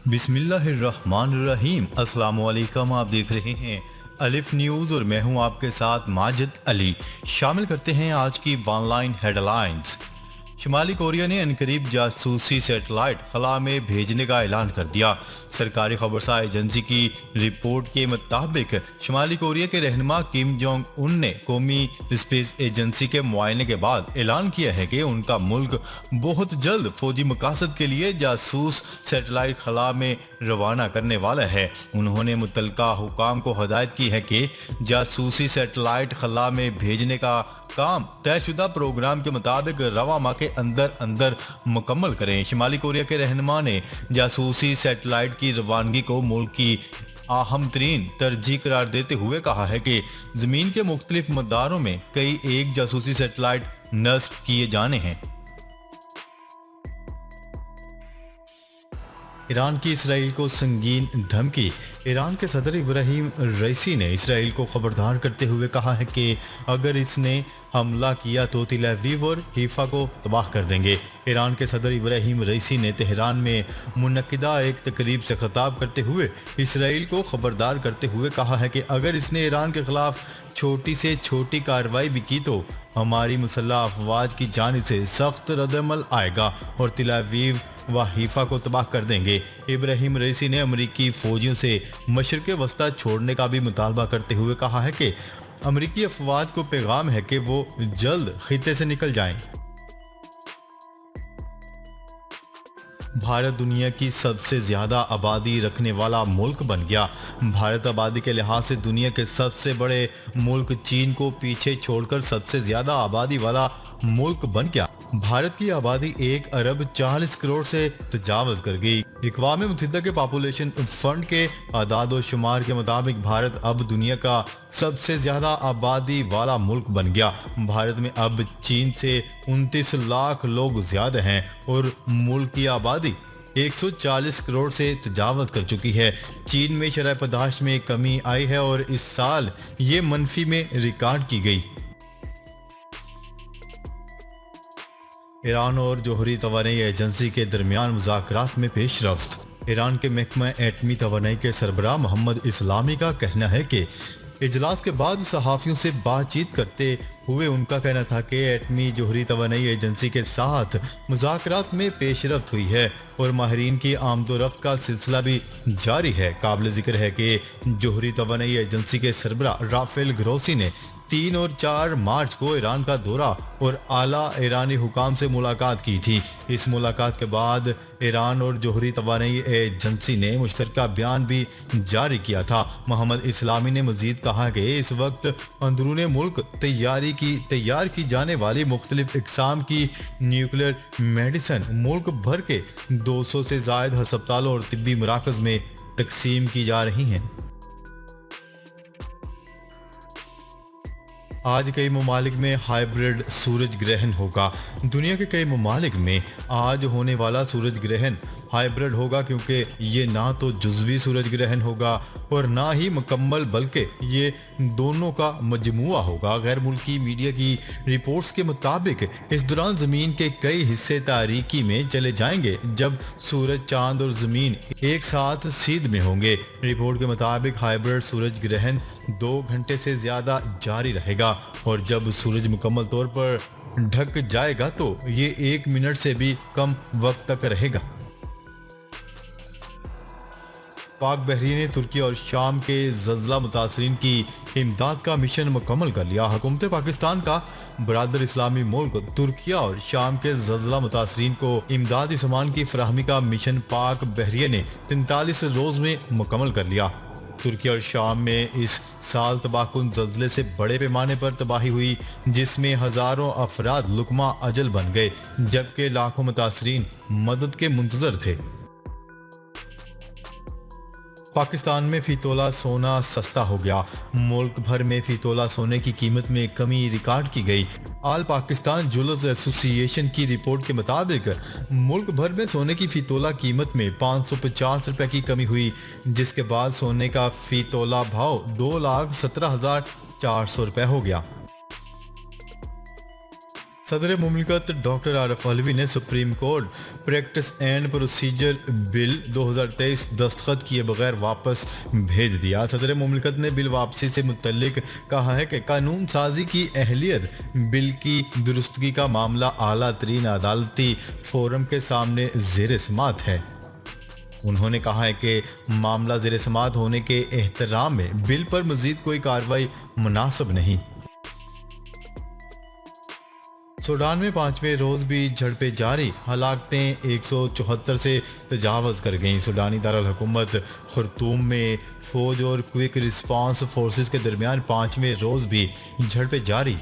بسم اللہ الرحمن الرحیم۔ السلام علیکم، آپ دیکھ رہے ہیں الف نیوز اور میں ہوں آپ کے ساتھ ماجد علی۔ شامل کرتے ہیں آج کی آن لائن ہیڈ لائنز۔ شمالی کوریا نے عنقریب جاسوسی سیٹلائٹ خلا میں بھیجنے کا اعلان کر دیا۔ سرکاری خبرساں ایجنسی کی رپورٹ کے مطابق شمالی کوریا کے رہنما کم جونگ ان نے قومی اسپیس ایجنسی کے معائنے کے بعد اعلان کیا ہے کہ ان کا ملک بہت جلد فوجی مقاصد کے لیے جاسوس سیٹلائٹ خلا میں روانہ کرنے والا ہے۔ انہوں نے متعلقہ حکام کو ہدایت کی ہے کہ جاسوسی سیٹلائٹ خلا میں بھیجنے کا کام طے شدہ پروگرام کے مطابق رواں ماہ کے اندر مکمل کریں۔ شمالی کوریا کے رہنما نے جاسوسی سیٹلائٹ کی روانگی کو ملک کی اہم ترین ترجیح قرار دیتے ہوئے کہا ہے کہ زمین کے مختلف مداروں میں کئی ایک جاسوسی سیٹلائٹ نصب کیے جانے ہیں۔ ایران کی اسرائیل کو سنگین دھمکی۔ ایران کے صدر ابراہیم رئیسی نے اسرائیل کو خبردار کرتے ہوئے کہا ہے کہ اگر اس نے حملہ کیا تو تل ابیب اور حیفا کو تباہ کر دیں گے۔ ایران کے صدر ابراہیم رئیسی نے تہران میں منعقدہ ایک تقریب سے خطاب کرتے ہوئے اسرائیل کو خبردار کرتے ہوئے کہا ہے کہ اگر اس نے ایران کے خلاف چھوٹی سے چھوٹی کارروائی بھی کی تو ہماری مسلح افواج کی جانب سے سخت رد عمل آئے گا اور تل ابیب و حیفا کو تباہ کر دیں گے۔ ابراہیم رئیسی نے امریکی فوجیوں سے مشرق وسطی چھوڑنے کا بھی مطالبہ کرتے ہوئے کہا ہے کہ امریکی افواج کو پیغام ہے کہ وہ جلد خطے سے نکل جائیں۔ بھارت دنیا کی سب سے زیادہ آبادی رکھنے والا ملک بن گیا۔ بھارت آبادی کے لحاظ سے دنیا کے سب سے بڑے ملک چین کو پیچھے چھوڑ کر سب سے زیادہ آبادی والا ملک بن گیا۔ بھارت کی آبادی 1.40 ارب سے تجاوز کر گئی۔ اقوام متحدہ کے پاپولیشن فنڈ کے اعداد و شمار کے مطابق بھارت اب دنیا کا سب سے زیادہ آبادی والا ملک بن گیا۔ بھارت میں اب چین سے 29 لاکھ لوگ زیادہ ہیں اور ملک کی آبادی 140 کروڑ سے تجاوز کر چکی ہے۔ چین میں شرح پیدائش میں کمی آئی ہے اور اس سال یہ منفی میں ریکارڈ کی گئی۔ ایران اور جوہری توانائی ایجنسی کے درمیان مذاکرات میں پیش رفت۔ ایران کے محکمہ ایٹمی توانائی کے سربراہ محمد اسلامی کا کہنا ہے کہ اجلاس کے بعد صحافیوں سے بات چیت کرتے ہوئے ان کا کہنا تھا کہ ایٹمی جوہری توانائی ایجنسی کے ساتھ مذاکرات میں پیش رفت ہوئی ہے اور ماہرین کی آمد و رفت کا سلسلہ بھی جاری ہے۔ قابل ذکر ہے کہ جوہری توانائی ایجنسی کے سربراہ رافیل گروسی نے 3 اور 4 مارچ کو ایران کا دورہ اور اعلیٰ ایرانی حکام سے ملاقات کی تھی۔ اس ملاقات کے بعد ایران اور جوہری توانائی ایجنسی نے مشترکہ بیان بھی جاری کیا تھا۔ محمد اسلامی نے مزید کہا کہ اس وقت اندرون ملک تیار کی جانے والی مختلف اقسام کی نیوکلیئر میڈیسن ملک بھر کے 200 سے زائد ہسپتالوں اور طبی مراکز میں تقسیم کی جا رہی ہیں۔ آج کئی ممالک میں ہائیبرڈ سورج گرہن ہوگا۔ دنیا کے کئی ممالک میں آج ہونے والا سورج گرہن ہائیبرڈ ہوگا کیونکہ یہ نہ تو جزوی سورج گرہن ہوگا اور نہ ہی مکمل بلکہ یہ دونوں کا مجموعہ ہوگا۔ غیر ملکی میڈیا کی رپورٹس کے مطابق اس دوران زمین کے کئی حصے تاریکی میں چلے جائیں گے جب سورج، چاند اور زمین ایک ساتھ سیدھ میں ہوں گے۔ رپورٹ کے مطابق ہائیبرڈ سورج گرہن 2 گھنٹے سے زیادہ جاری رہے گا اور جب سورج مکمل طور پر ڈھک جائے گا تو یہ 1 منٹ سے بھی کم وقت تک رہے گا۔ پاک بحریہ نے ترکی اور شام کے زلزلہ متاثرین کی امداد کا مشن مکمل کر لیا۔ حکومت پاکستان کا برادر اسلامی ملک ترکیہ اور شام کے زلزلہ متاثرین کو امدادی سامان کی فراہمی کا مشن پاک بحریہ نے 43 روز میں مکمل کر لیا۔ ترکی اور شام میں اس سال تباہ کن زلزلے سے بڑے پیمانے پر تباہی ہوئی جس میں ہزاروں افراد لقمہ اجل بن گئے جبکہ لاکھوں متاثرین مدد کے منتظر تھے۔ پاکستان میں فی تولہ سونا سستا ہو گیا۔ ملک بھر میں فی تولہ سونے کی قیمت میں کمی ریکارڈ کی گئی۔ آل پاکستان جولرز ایسوسی ایشن کی رپورٹ کے مطابق ملک بھر میں سونے کی فی تولہ قیمت میں 550 روپے کی کمی ہوئی جس کے بعد سونے کا فی تولہ بھاؤ 2,17,400 روپے ہو گیا۔ सदर मुमलिकत डॉक्टर आरफ अलवी ने supreme court practice and procedure bill 2023 दस्तखत किए बगैर वापस भेज दिया। सदर मुमलिकत ने बिल वापसी से मुतल्लिक कहा है कि कानून साजी की अहलियत बिल की दुरुस्तगी का मामला आला तरीन अदालती फोरम के सामने ज़ेर समात है। उन्होंने कहा है कि मामला ज़ेर समात होने के एहतराम में बिल पर मज़ीद कोई कार्रवाई मुनासिब नहीं। सूडान में 5वें रोज भी झड़पें जारी, हलाकतें 174 से तजावज़ कर गईं। सूडानी दारुल हुकूमत खर्तूम में फौज और क्विक रिस्पांस फोर्सेस के दरमियान 5वें रोज भी झड़पें जारी,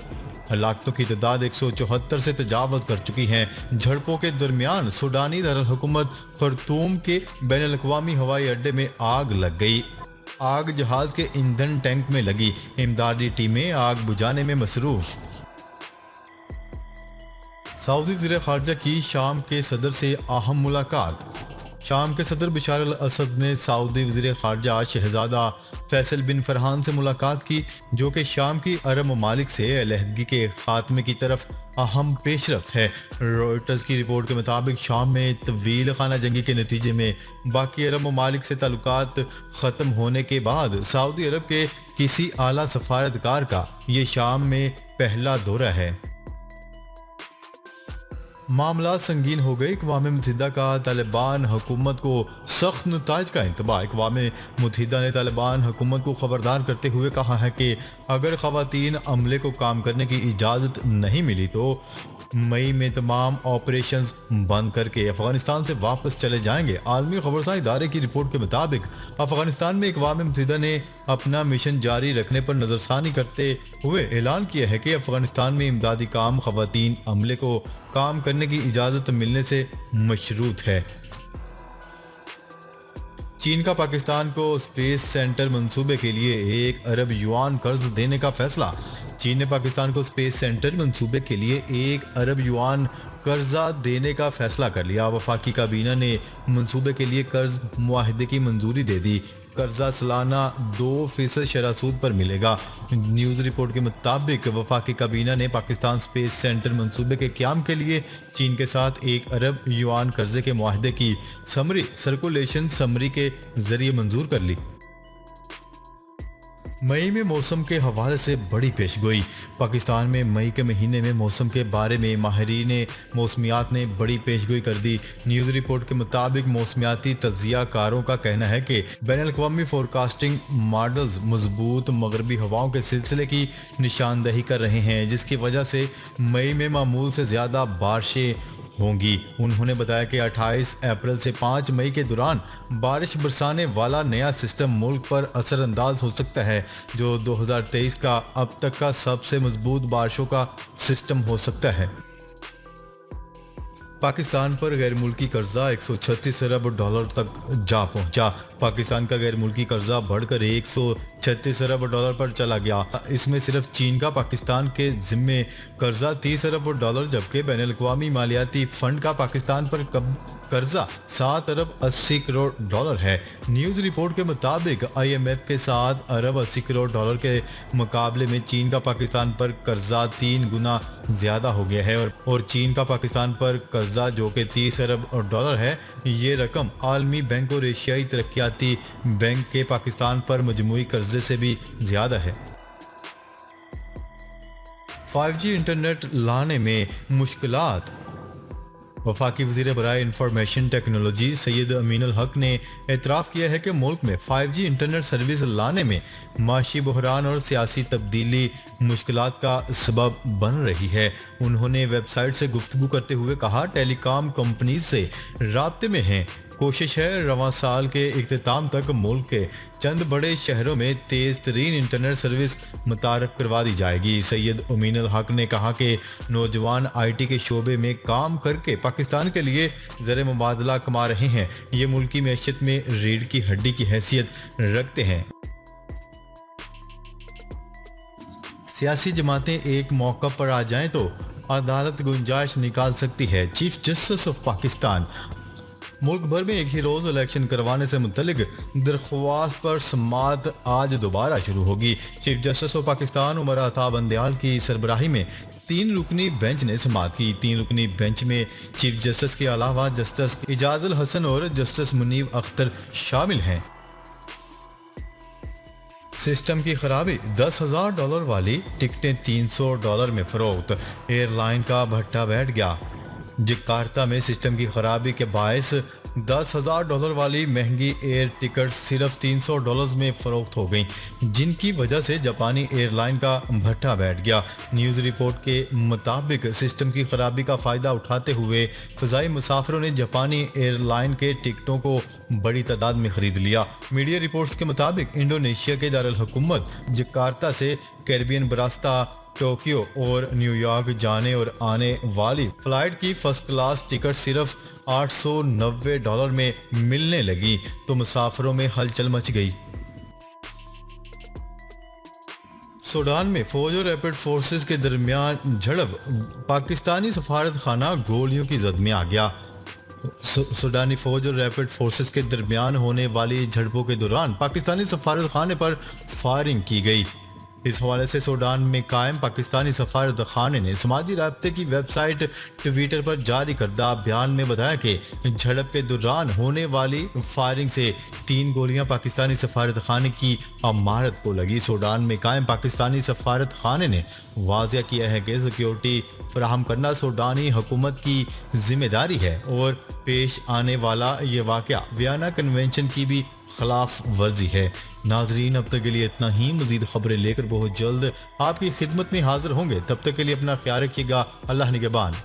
हलाकतों की तादाद 174 से तजावज़ कर चुकी हैं। झड़पों के दरमियान सूडानी दारुल हुकूमत खर्तूम के बैनुल अक़वामी हवाई अड्डे में आग लग गई। आग जहाज के ईंधन टैंक में लगी। इमदादी टीमें आग बुझाने में मसरूफ़। सऊदी वज़ीर ख़ारजा की शाम के सदर से अहम मुलाकात। शाम के सदर बशार अल असद ने सऊदी वज़ीर ख़ारजा शहज़ादा फैसल बिन फरहान से मुलाकात की, जो कि शाम की अरब ममालिक से अलहदगी के खात्मे की तरफ अहम पेशरफ्त है। रॉयटर्स की रिपोर्ट के मुताबिक शाम में तवील खाना जंगी के नतीजे में बाकी अरब ममालिक से ताल्लुकात ख़त्म होने के बाद सऊदी अरब के किसी आला सफारतकार का ये शाम में पहला दौरा है। मामला संगीन हो गए। अक़वाम मुत्तहिदा का तालिबान हुकूमत को सख्त नताइज का इंतबाह। अक़वाम मुत्तहिदा ने तालिबान हुकूमत को खबरदार करते हुए कहा है कि अगर ख़वातीन अमले को काम करने की इजाज़त नहीं मिली तो मई में तमाम ऑपरेशंस बंद करके अफगानिस्तान से वापस चले जाएंगे। आलमी खबरसां इदारे की रिपोर्ट के मुताबिक अफगानिस्तान में अक़वाम मुत्तहिदा ने अपना मिशन जारी रखने पर नज़रसानी करते हुए ऐलान किया है कि अफगानिस्तान में इमदादी काम ख़वातीन अमले को काम करने की इजाज़त मिलने से मशरूत है। चीन का पाकिस्तान को स्पेस सेंटर मंसूबे के लिए 1 अरब युआन कर्ज देने का फैसला। चीन ने पाकिस्तान को स्पेस सेंटर मंसूबे के लिए 1 अरब युआन कर्जा देने का फैसला कर लिया। वफाकी काबीना ने मंसूबे के लिए कर्ज मुआहदे की मंजूरी दे दी। कर्जा सालाना 2% शरह सूद पर मिलेगा। न्यूज़ रिपोर्ट के मुताबिक वफाकी काबीना ने पाकिस्तान स्पेस सेंटर मंसूबे के क़याम के लिए चीन के साथ 1 अरब युआन कर्जे के मुआहदे की समरी सर्कुलेशन समरी के जरिए मंजूर कर ली। मई में मौसम के हवाले से बड़ी पेशगोई। पाकिस्तान में मई के महीने में मौसम के बारे में माहिरीन मौसमियात ने बड़ी पेशगोई कर दी। न्यूज़ रिपोर्ट के मुताबिक मौसमियाती तज्ज़िया कारों का कहना है कि बैनुल-अक़वामी फोरकास्टिंग मॉडल्स मजबूत मगरबी हवाओं के सिलसिले की निशानदही कर रहे हैं, जिसकी वजह से मई में मामूल से ज़्यादा बारिशें होंगी। उन्होंने बताया कि 28 अप्रैल से 5 मई के दौरान बारिश बरसाने वाला नया सिस्टम मुल्क पर असरअंदाज हो सकता है, जो 2023 का अब तक का सबसे मजबूत बारिशों का सिस्टम हो सकता है। पाकिस्तान पर गैर मुल्की कर्जा 136 अरब डॉलर तक जा पहुंचा। पाकिस्तान का गैर मुल्की कर्जा बढ़कर 136 अरब डॉलर पर चला गया। इसमें सिर्फ चीन का पाकिस्तान के जिम्मे कर्जा 30 अरब डॉलर, जबकि बैनुल-अक़वामी मालियाती फंड का पाकिस्तान पर कर्जा 7 अरब 80 करोड़ डॉलर है। न्यूज़ रिपोर्ट के मुताबिक IMF के 7 अरब 80 करोड़ डॉलर के मुकाबले में चीन का पाकिस्तान पर कर्जा 3 गुना ज़्यादा हो गया है और चीन का पाकिस्तान पर कर्जा जो कि 30 अरब डॉलर है, ये रकम आलमी बैंक और एशियाई तरक्याती बैंक के पाकिस्तान पर मजमूई कर्जे से भी ज़्यादा है। 5G इंटरनेट लाने में मुश्किलात। वफाकी वज़ीर बराए इंफॉर्मेशन टेक्नोलॉजी सैयद अमीन अल हक ने एतराफ़ किया है कि मुल्क में 5G इंटरनेट सर्विस लाने में माशी बहरान और सियासी तब्दीली मुश्किलात का सबब बन रही है। उन्होंने वेबसाइट से गुफ्तगू करते हुए कहा, टेलीकॉम कंपनीज से राब्ते में हैं। कोशिश है रवां साल के इख्तिताम तक मुल्क के चंद बड़े शहरों में तेज़ तरीन इंटरनेट सर्विस मुतारफ करवा दी जाएगी। सैयद अमीन अल हक ने कहा कि नौजवान IT के शोबे में काम करके पाकिस्तान के लिए ज़र मुबादला कमा रहे हैं। ये मुल्की मैशत में रीढ़ की हड्डी की हैसियत रखते हैं। सियासी जमातें एक मौका पर आ जाएं तो अदालत गुंजाइश निकाल सकती है। Chief justice of Pakistan. मुल्क भर में एक ही रोज़ इलेक्शन करवाने से मुतल्लिक दरख्वास्त पर समाअत आज दोबारा शुरू होगी। Chief justice of Pakistan Umar Ata Bandial की सरबराही में तीन रुकनी बेंच ने समाअत की। तीन रुकनी बेंच में चीफ जस्टिस के अलावा जस्टिस इजाजुल हसन और जस्टिस मुनीब अख्तर शामिल हैं। सिस्टम की खराबी, $10,000 वाली टिकटें $300 में फरोख्त, एयरलाइन का भट्टा बैठ गया। जकार्ता में सिस्टम की खराबी के बायस $10,000 वाली महंगी एयर टिकट सिर्फ $300 में फरोख्त हो गई, जिनकी वजह से जापानी एयरलाइन का भट्टा बैठ गया। न्यूज़ रिपोर्ट के मुताबिक सिस्टम की खराबी का फ़ायदा उठाते हुए फ़ज़ाई मुसाफिरों ने जापानी एयरलाइन के टिकटों को बड़ी तादाद में ख़रीद लिया। मीडिया रिपोर्ट्स के मुताबिक इंडोनेशिया के दारुल हुकूमत जकार्ता से कैरिबियन बरास्ता, टोक्यो और न्यूयॉर्क जाने और आने वाली फ्लाइट की फर्स्ट क्लास टिकट सिर्फ $890 में मिलने लगी तो मुसाफिरों में हलचल मच गई। सूडान में फौज और रैपिड फोर्सेस के दरमियान झड़प, पाकिस्तानी सफारत खाना गोलियों की जद में आ गया। सूडानी फौज और रैपिड फोर्सेस के दरमियान होने वाली झड़पों के दौरान पाकिस्तानी सफारत खाने पर फायरिंग की गई। इस हवाले से सूडान में कायम पाकिस्तानी सफारत खाने ने समाजी राब्ते की वेबसाइट ट्विटर पर जारी करदा बयान में बताया कि झड़प के दौरान होने वाली फायरिंग से 3 गोलियां पाकिस्तानी सफारत खाने की इमारत को लगी। सूडान में कायम पाकिस्तानी सफारत खाने ने वाज़िया किया है कि सिक्योरिटी फराहम करना सूडानी हुकूमत की जिम्मेदारी है और पेश आने वाला ये वाक़या वियना कन्वेंशन की भी खिलाफ वर्जी है। नाजरीन, अब तक के लिए इतना ही। मजीद खबरें लेकर बहुत जल्द आपकी खिदमत में हाजिर होंगे। तब तक के लिए अपना ख्याल रखिएगा। अल्लाह निगहबान।